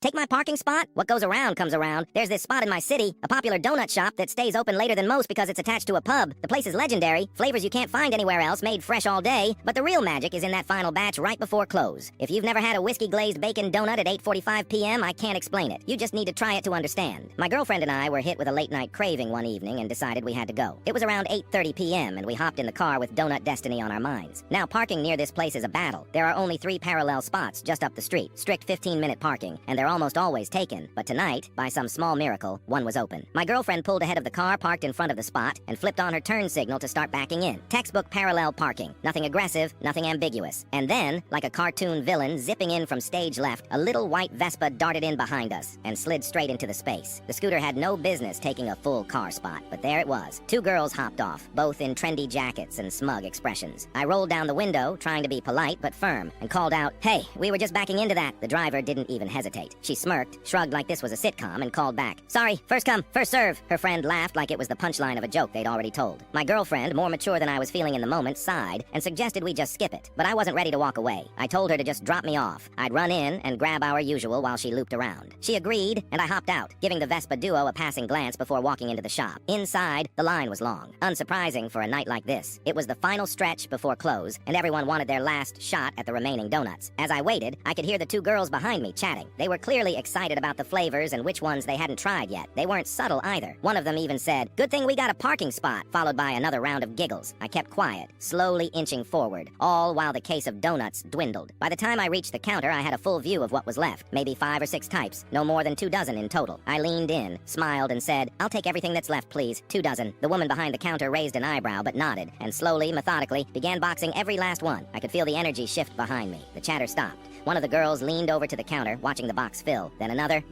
Take my parking spot? What goes around comes around. There's this spot in my city, a popular donut shop that stays open later than most because it's attached to a pub. The place is legendary, flavors you can't find anywhere else, made fresh all day, but the real magic is in that final batch right before close. If you've never had a whiskey-glazed bacon donut at 8:45 p.m., I can't explain it. You just need to try it to understand. My girlfriend and I were hit with a late-night craving one evening and decided we had to go. It was around 8:30 p.m., and we hopped in the car with donut destiny on our minds. Now, parking near this place is a battle. There are only 3 parallel spots just up the street, strict 15-minute parking, and they're almost always taken. But tonight, by some small miracle, one was open. My girlfriend pulled ahead of the car parked in front of the spot and flipped on her turn signal to start backing in. Textbook parallel parking. Nothing aggressive, nothing ambiguous. And then, like a cartoon villain zipping in from stage left, a little white Vespa darted in behind us and slid straight into the space. The scooter had no business taking a full car spot, but there it was. 2 girls hopped off, both in trendy jackets and smug expressions. I rolled down the window, trying to be polite but firm, and called out, "Hey, we were just backing into that." The driver didn't even hesitate. She smirked, shrugged like this was a sitcom, and called back, "Sorry, first come, first serve." Her friend laughed like it was the punchline of a joke they'd already told. My girlfriend, more mature than I was feeling in the moment, sighed and suggested we just skip it, but I wasn't ready to walk away. I told her to just drop me off. I'd run in and grab our usual while she looped around. She agreed, and I hopped out, giving the Vespa duo a passing glance before walking into the shop. Inside, the line was long. Unsurprising for a night like this. It was the final stretch before close, and everyone wanted their last shot at the remaining donuts. As I waited, I could hear the 2 girls behind me chatting. They were clearly excited about the flavors and which ones they hadn't tried yet. They weren't subtle either. One of them even said, "Good thing we got a parking spot," followed by another round of giggles. I kept quiet, slowly inching forward, all while the case of donuts dwindled. By the time I reached the counter, I had a full view of what was left, maybe 5 or 6 types, no more than 2 dozen in total. I leaned in, smiled, and said, "I'll take everything that's left, please. 2 dozen. The woman behind the counter raised an eyebrow but nodded, and slowly, methodically, began boxing every last one. I could feel the energy shift behind me. The chatter stopped. One of the girls leaned over to the counter, watching the box fill, then another,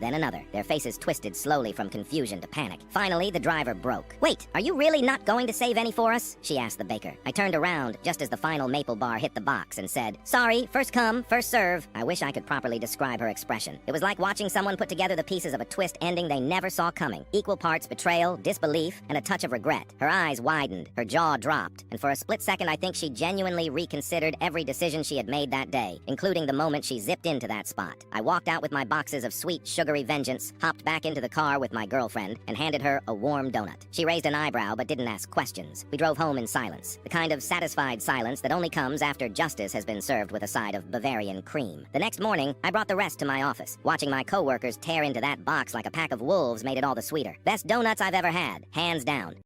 their faces twisted slowly from confusion to panic. Finally, the driver broke. "Wait, are you really not going to save any for us?" she asked the baker. I turned around just as the final maple bar hit the box and said, "Sorry, first come, first serve." I wish I could properly describe her expression. It was like watching someone put together the pieces of a twist ending they never saw coming. Equal parts betrayal, disbelief, and a touch of regret. Her eyes widened, her jaw dropped, and for a split second I think she genuinely reconsidered every decision she had made that day, including the moment she zipped into that spot. I walked out with my boxes of sweet, sugary vengeance, hopped back into the car with my girlfriend, and handed her a warm donut. She raised an eyebrow but didn't ask questions. We drove home in silence, the kind of satisfied silence that only comes after justice has been served with a side of Bavarian cream. The next morning, I brought the rest to my office. Watching my coworkers tear into that box like a pack of wolves made it all the sweeter. Best donuts I've ever had, hands down.